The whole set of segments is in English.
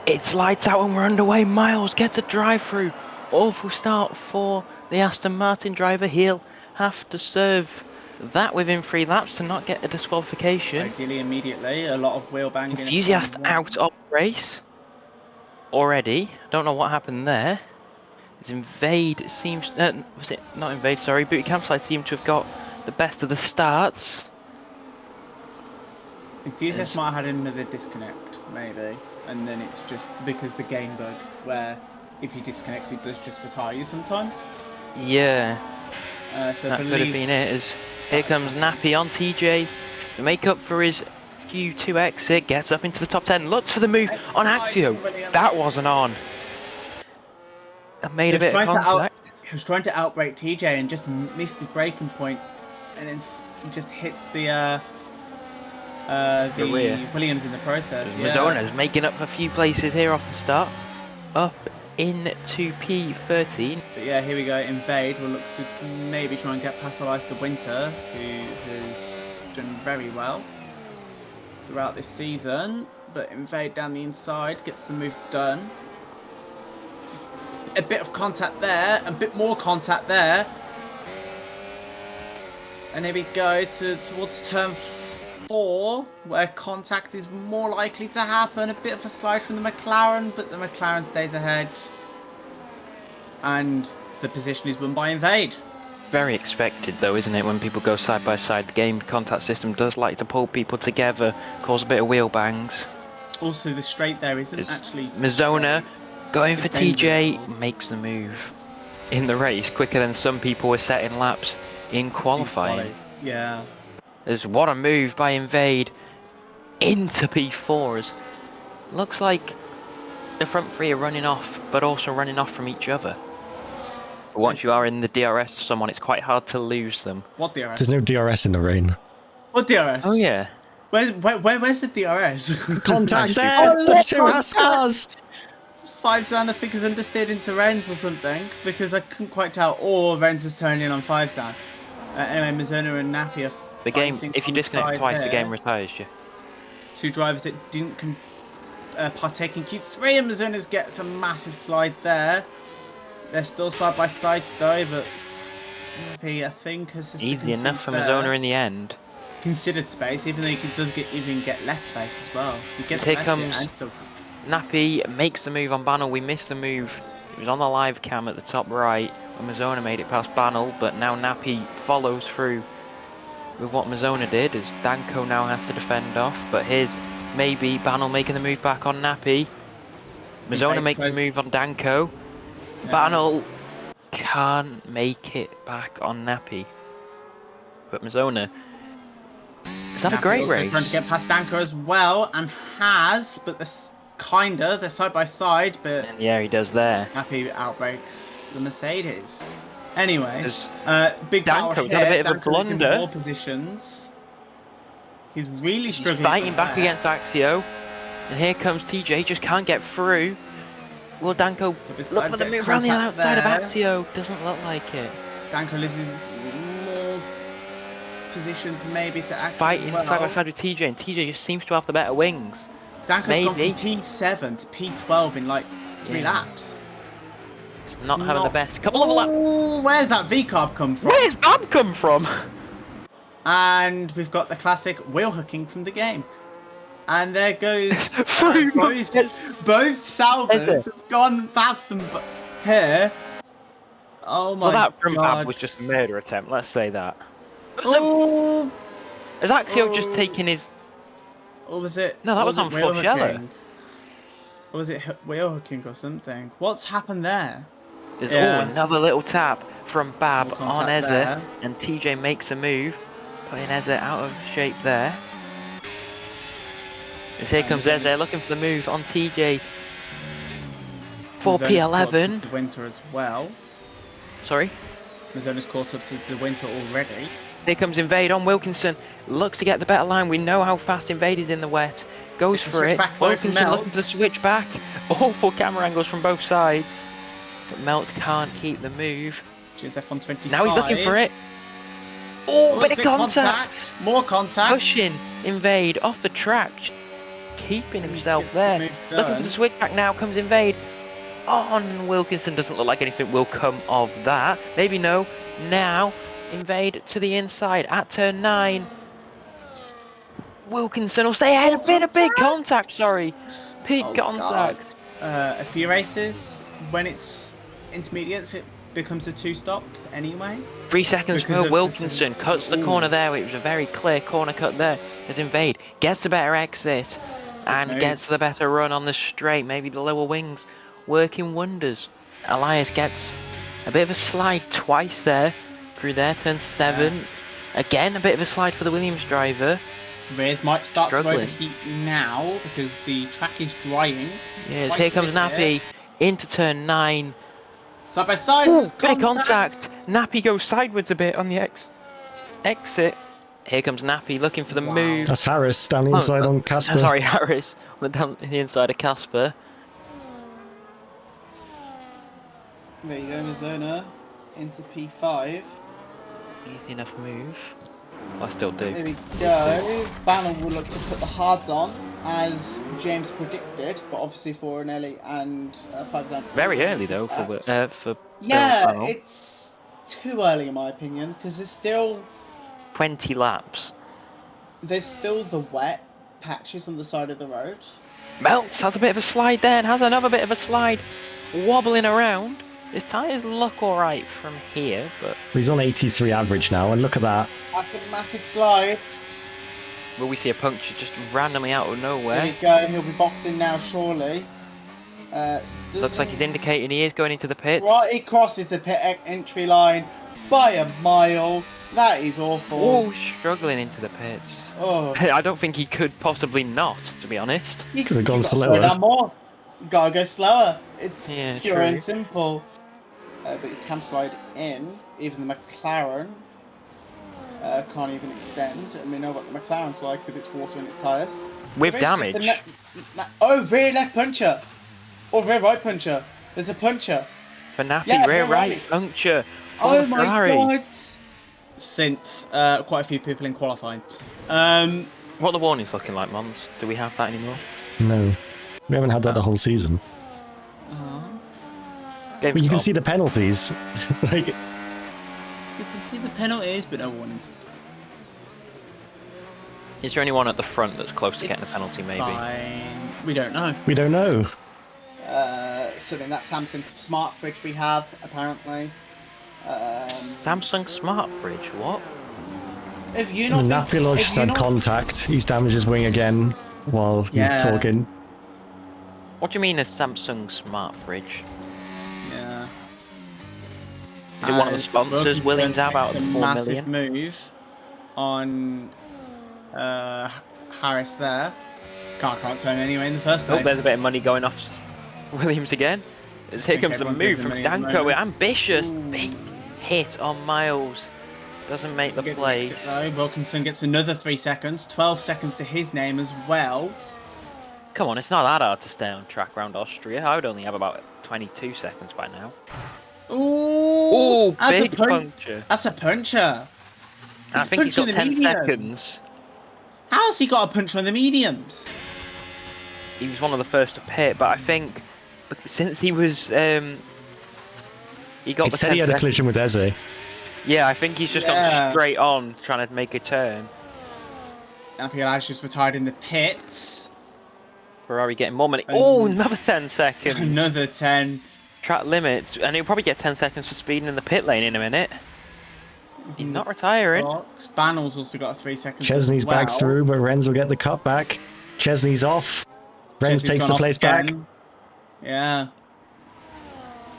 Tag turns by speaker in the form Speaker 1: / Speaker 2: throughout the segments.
Speaker 1: It's lights out and we're underway. Miles gets a drive through. Awful start for the Aston Martin driver. He'll have to serve that within 3 laps to not get a disqualification.
Speaker 2: Ideally immediately. A lot of wheel banging.
Speaker 1: Enthusiast out of the race already. Don't know what happened there. As Invade seems... was it not Invade, sorry. Booty Campsite seem to have got the best of the starts.
Speaker 2: Enthusiast might have had another disconnect, maybe. And then it's just because the game bug, where if you disconnect, it does just retire you sometimes.
Speaker 1: Yeah.
Speaker 2: So
Speaker 1: that could have been it. As here comes Nappy on TJ to make up for his Q2 exit. Gets up into the top 10. Looks for the move on Axio. That wasn't on. Made a bit of contact.
Speaker 2: He was trying to outbrake TJ and just missed his braking point, and then just hits the Williams in the process.
Speaker 1: Mazzona's making up a few places here off the start. Up into P13.
Speaker 2: But yeah, here we go. Invade will look to maybe try and get past the Winter, who has done very well throughout this season. But Invade down the inside gets the move done. A bit of contact there, a bit more contact there. And here we go towards turn 4, where contact is more likely to happen. A bit of a slide from the McLaren, but the McLaren stays ahead. And the position is won by Invade.
Speaker 1: Very expected though, isn't it, when people go side by side? The game contact system does like to pull people together, cause a bit of wheel bangs.
Speaker 2: Also, the straight there isn't actually...
Speaker 1: Mazzona going for TJ, makes the move in the race quicker than some people were setting laps in qualifying.
Speaker 2: Yeah.
Speaker 1: There's what a move by Invade into P4s. Looks like the front 3 are running off, but also running off from each other. But once you are in the DRS of someone, it's quite hard to lose them.
Speaker 2: What DRS?
Speaker 3: There's no DRS in the rain.
Speaker 2: What DRS?
Speaker 1: Oh yeah.
Speaker 2: Where's the DRS?
Speaker 3: Contact there! The 2 Huskars!
Speaker 2: 5 Zan I think is understeered into Renz or something, because I couldn't quite tell, or Renz has turned in on 5 Zan. Anyway, Mazzona and Nappy are
Speaker 1: the game, if you disconnect twice, the game retires you.
Speaker 2: 2 drivers that didn't partake in Q3, and Mazzona's gets a massive slide there. They're still side by side though, but Nappy, I think, has
Speaker 1: easy enough for Mazzona in the end.
Speaker 2: Considered space, even though he does even get left space as well. He gets
Speaker 1: here comes Nappy, makes the move on Bannell. We missed the move. It was on the live cam at the top right when Mazzona made it past Bannell, but now Nappy follows through with what Mazzona did, as Danko now has to defend off. But here's maybe Bannell making the move back on Nappy. Mazzona making the move on Danko. Yeah. Bannell can't make it back on Nappy. But Mazzona has had a great race.
Speaker 2: Trying to get past Danko as well, and has, but this they're side by side, but
Speaker 1: and yeah, he does there.
Speaker 2: Nappy outbreaks the Mercedes. Anyway, big
Speaker 1: Danko's had a bit of a blunder.
Speaker 2: In 4 positions. He's really struggling.
Speaker 1: He's fighting back against Axio, and here comes TJ. Just can't get through. Will Danko look for the move around the outside of Axio? Doesn't look like it.
Speaker 2: Danko loses more positions, maybe to Axio.
Speaker 1: Fighting side by side with TJ, and TJ just seems to have the better wings.
Speaker 2: Danko's gone from P7 to P12 in like 3 laps.
Speaker 1: It's not having the best. Couple of laps.
Speaker 2: Where's that V-carb come from?
Speaker 1: Where's Bab come from?
Speaker 2: And we've got the classic wheel hooking from the game. And there goes both Salvers have gone past them here. Oh my god.
Speaker 1: Well, that from Bab was just a murder attempt, let's say that. Oh! Has Axio just taken his...
Speaker 2: Or was it...
Speaker 1: No, that was on Forcello.
Speaker 2: Or was it wheel hooking or something? What's happened there?
Speaker 1: There's another little tap from Bab on Eze, and TJ makes the move, putting Eze out of shape there. As here comes Eze looking for the move on TJ for P11.
Speaker 2: The Winter as well.
Speaker 1: Sorry?
Speaker 2: Mazzona's caught up to the Winter already.
Speaker 1: Here comes Invade on Wilkinson. Looks to get the better line. We know how fast Invade is in the wet. Goes for it. Wilkinson looking for the switch back. Awful camera angles from both sides. But Meltz can't keep the move.
Speaker 2: GSF on 25.
Speaker 1: Now he's looking for it. Oh, bit of contact.
Speaker 2: More contact.
Speaker 1: Pushing Invade off the track. keeping
Speaker 2: He
Speaker 1: himself
Speaker 2: gets the
Speaker 1: there.
Speaker 2: move
Speaker 1: Looking for the
Speaker 2: done.
Speaker 1: switchback now, comes Invade. On Wilkinson, doesn't look like anything will come of that. Maybe no. Now, Invade to the inside at turn 9. Wilkinson will stay ahead. A big contact, sorry. Big
Speaker 2: Oh,
Speaker 1: contact.
Speaker 2: A few races, when it's intermediates, it becomes a 2-stop anyway.
Speaker 1: 3 seconds
Speaker 2: Because
Speaker 1: for
Speaker 2: of
Speaker 1: Wilkinson.
Speaker 2: the-
Speaker 1: Cuts the corner there. It was a very clear corner cut there. As Invade gets the better exit and
Speaker 2: move.
Speaker 1: gets the better run on the straight. Maybe the lower wings working wonders. Elias gets a bit of a slide twice there through there. Turn 7. Again, a bit of a slide for the Williams driver.
Speaker 2: Rears might start
Speaker 1: Struggling.
Speaker 2: to overheat now because the track is drying.
Speaker 1: Yes,
Speaker 2: Quite
Speaker 1: here
Speaker 2: a
Speaker 1: comes
Speaker 2: bit there.
Speaker 1: Nappy into turn 9.
Speaker 2: Side by side.
Speaker 1: Ooh,
Speaker 2: there's
Speaker 1: bit of contact. Nappy goes sideways a bit on the exit. Here comes Nappy looking for the
Speaker 2: Wow.
Speaker 1: move.
Speaker 3: That's Harris down the inside on Casper.
Speaker 1: Sorry, Harris on the inside of Casper.
Speaker 2: There you go, Mizona into P5.
Speaker 1: Easy enough move. I still do.
Speaker 2: There we go. Bannon will look to put the hards on, as James predicted, but obviously for an early and 5
Speaker 1: Very early though for
Speaker 2: Yeah,
Speaker 1: Panel.
Speaker 2: it's too early in my opinion, because there's still
Speaker 1: 20 laps.
Speaker 2: the wet patches on the side of the road.
Speaker 1: Meltz has a bit of a slide there and has another bit of a slide, wobbling around. His tyres look alright from here, but
Speaker 3: He's on 83 average now, and look at that.
Speaker 2: After the massive slide,
Speaker 1: will we see a puncture just randomly out of
Speaker 2: there
Speaker 1: nowhere?
Speaker 2: we go. He'll be boxing now, surely.
Speaker 1: Looks like he's indicating he is going into the pits.
Speaker 2: Right, he crosses the pit entry line by a mile. That is awful.
Speaker 1: Oh, struggling into the pits.
Speaker 2: Oh.
Speaker 1: I don't think he could possibly not, to be honest.
Speaker 2: You
Speaker 3: Could have gone
Speaker 2: gotta slow
Speaker 3: slower.
Speaker 2: down more. You gotta go slower. It's
Speaker 1: Yeah,
Speaker 2: pure
Speaker 1: true.
Speaker 2: and simple. But you can slide in. Even the McLaren can't even extend. And we know what the McLaren's like with its water in its tyres.
Speaker 1: With
Speaker 2: Maybe it's
Speaker 1: damage.
Speaker 2: just oh, rear left puncher. Or rear right puncher. There's a puncher.
Speaker 1: For Nappy,
Speaker 2: Yeah,
Speaker 1: rear
Speaker 2: rear
Speaker 1: right,
Speaker 2: right.
Speaker 1: puncture.
Speaker 2: Oh
Speaker 1: for
Speaker 2: my
Speaker 1: Ferrari.
Speaker 2: god. Since quite a few people in qualifying.
Speaker 1: What are the warnings looking like, Mons? Do we have that anymore?
Speaker 3: No. We haven't had that the whole season.
Speaker 1: Game
Speaker 3: But you can
Speaker 1: stop.
Speaker 3: see the penalties. Like,
Speaker 2: You can see the penalties, but no warnings.
Speaker 1: Is there anyone at the front that's close to getting a penalty, maybe?
Speaker 2: Fine. We don't know.
Speaker 3: we don't know.
Speaker 2: So then that Samsung smart fridge we have, apparently.
Speaker 1: Samsung Smart Fridge, what?
Speaker 2: If you not
Speaker 3: Napiloj
Speaker 2: if you
Speaker 3: said
Speaker 2: not-
Speaker 3: contact. He's damaged his wing again while
Speaker 2: Yeah.
Speaker 3: talking.
Speaker 1: What do you mean a Samsung Smart Fridge?
Speaker 2: Yeah.
Speaker 1: Is it one of the sponsors Williams have out of the 4
Speaker 2: massive
Speaker 1: million?
Speaker 2: move on Harris there. Can't turn anyway in the first
Speaker 1: Oh,
Speaker 2: place.
Speaker 1: there's a bit of money going off Williams again. As here
Speaker 2: think
Speaker 1: comes the
Speaker 2: everyone
Speaker 1: move
Speaker 2: loses
Speaker 1: from
Speaker 2: money at the
Speaker 1: Danko.
Speaker 2: moment.
Speaker 1: Ambitious.
Speaker 2: Ooh.
Speaker 1: Big hit on Miles. Doesn't make the
Speaker 2: Good
Speaker 1: place.
Speaker 2: exit, though. Wilkinson gets another 3 seconds, 12 seconds to his name as well.
Speaker 1: Come on, it's not that hard to stay on track around Austria. I would only have about 22 seconds by now.
Speaker 2: Ooh,
Speaker 1: Oh, big puncture.
Speaker 2: That's a puncher.
Speaker 1: I
Speaker 2: It's
Speaker 1: think he's got
Speaker 2: punching
Speaker 1: 10
Speaker 2: the medium.
Speaker 1: seconds.
Speaker 2: How's he got a puncher on the mediums?
Speaker 1: He was one of the first to pit, but I think since he was he got
Speaker 3: It
Speaker 1: the
Speaker 3: said
Speaker 1: 10
Speaker 3: he had a
Speaker 1: seconds.
Speaker 3: collision with Eze.
Speaker 1: Yeah, I think he's just
Speaker 2: Yeah.
Speaker 1: gone straight on trying to make a turn.
Speaker 2: Napiel's just retired in the pits.
Speaker 1: Ferrari getting more money.
Speaker 2: And-
Speaker 1: Oh, another 10 seconds.
Speaker 2: Another 10.
Speaker 1: Track limits, and he'll probably get 10 seconds for speeding in the pit lane in a minute. He's not retiring.
Speaker 2: Spannell's also got a 3 seconds.
Speaker 3: Chesney's
Speaker 2: as well.
Speaker 3: back through, but Renz will get the cut back. Chesney's off. Renz
Speaker 2: Chesney's
Speaker 3: takes
Speaker 2: gone
Speaker 3: the
Speaker 2: off
Speaker 3: place back.
Speaker 2: again. Yeah.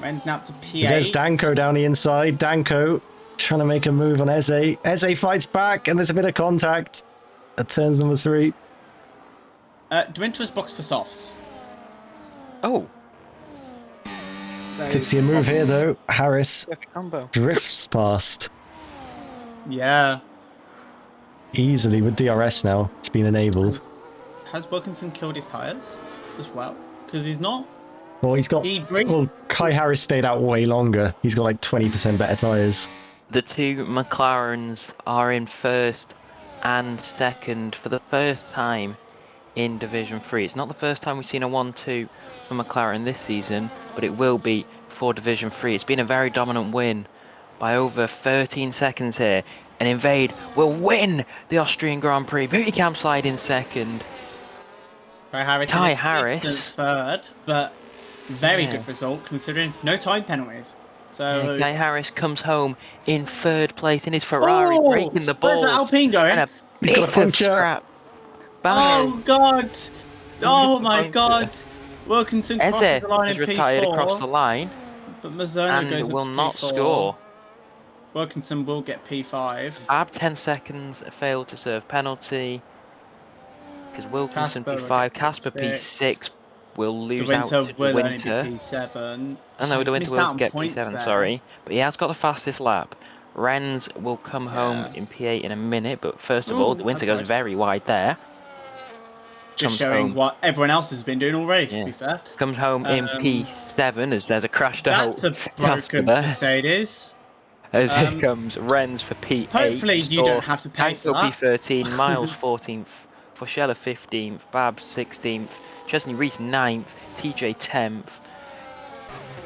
Speaker 2: Renz now up to P8.
Speaker 3: There's Danko down the inside. Danko trying to make a move on Eze. Eze fights back, and there's a bit of contact at turns number 3.
Speaker 2: Dwinter's box for softs.
Speaker 1: Oh,
Speaker 3: Could see a move here, though. Harris
Speaker 1: perfect combo.
Speaker 3: drifts past
Speaker 2: Yeah.
Speaker 3: easily with DRS now. It's been enabled.
Speaker 2: Has Wilkinson killed his tyres as well? Because he's not.
Speaker 3: Well, he's got...
Speaker 2: He brings.
Speaker 3: Well, Kai Harris stayed out way longer. He's got like 20% better tyres.
Speaker 1: The two McLarens are in first and second for the first time in Division 3. It's not the first time we've seen a 1-2 for McLaren this season, but it will be for Division 3. It's been a very dominant win by over 13 seconds here, and Invade will win the Austrian Grand Prix. Booty Cam slide in second. Ty Harris.
Speaker 2: Third, but very
Speaker 1: Yeah.
Speaker 2: good result considering no time penalties. So
Speaker 1: Ty Harris comes home in third place in his Ferrari,
Speaker 2: Oh!
Speaker 1: breaking the
Speaker 2: Where's
Speaker 1: balls.
Speaker 2: that Alpine going?
Speaker 1: And a
Speaker 3: He's got a
Speaker 1: bit of
Speaker 3: puncture.
Speaker 1: scrap.
Speaker 2: Oh
Speaker 1: Bang.
Speaker 2: God! Oh
Speaker 1: With the
Speaker 2: my
Speaker 1: puncture.
Speaker 2: God! Wilkinson crosses
Speaker 1: Eze
Speaker 2: the line
Speaker 1: has
Speaker 2: in
Speaker 1: retired
Speaker 2: P4,
Speaker 1: across the line
Speaker 2: but Mazzona goes
Speaker 1: and
Speaker 2: up
Speaker 1: will
Speaker 2: to
Speaker 1: not
Speaker 2: P4.
Speaker 1: score.
Speaker 2: Wilkinson will get P5.
Speaker 1: Bab 10 seconds, failed to serve penalty. Because Wilkinson
Speaker 2: Casper will
Speaker 1: P5,
Speaker 2: get
Speaker 1: Casper P6 will
Speaker 2: The
Speaker 1: lose out
Speaker 2: Winter
Speaker 1: to the
Speaker 2: will only be
Speaker 1: Winter.
Speaker 2: P7.
Speaker 1: Oh no, the
Speaker 2: He's
Speaker 1: Winter
Speaker 2: missed
Speaker 1: will
Speaker 2: out on
Speaker 1: get
Speaker 2: points
Speaker 1: P7,
Speaker 2: there.
Speaker 1: sorry. But he has got the fastest lap. Renz will come home
Speaker 2: Yeah.
Speaker 1: in P8 in a minute, but first of all, the
Speaker 2: Ooh,
Speaker 1: Winter
Speaker 2: that's
Speaker 1: goes
Speaker 2: wide.
Speaker 1: very wide there.
Speaker 2: Just
Speaker 1: Comes
Speaker 2: showing
Speaker 1: home.
Speaker 2: what everyone else has been doing all race,
Speaker 1: Yeah.
Speaker 2: to be fair.
Speaker 1: Comes home in P7 as there's a crashed out
Speaker 2: That's a
Speaker 1: Casper
Speaker 2: broken
Speaker 1: there.
Speaker 2: Mercedes.
Speaker 1: As here comes Renz for P8.
Speaker 2: Hopefully you don't have to pay for
Speaker 1: Danko
Speaker 2: that.
Speaker 1: P13, Miles 14th, Foschella 15th, Bab 16th, Chesney Reese 9th, TJ 10th.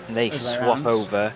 Speaker 1: And they
Speaker 2: Other way
Speaker 1: swap
Speaker 2: around.
Speaker 1: over.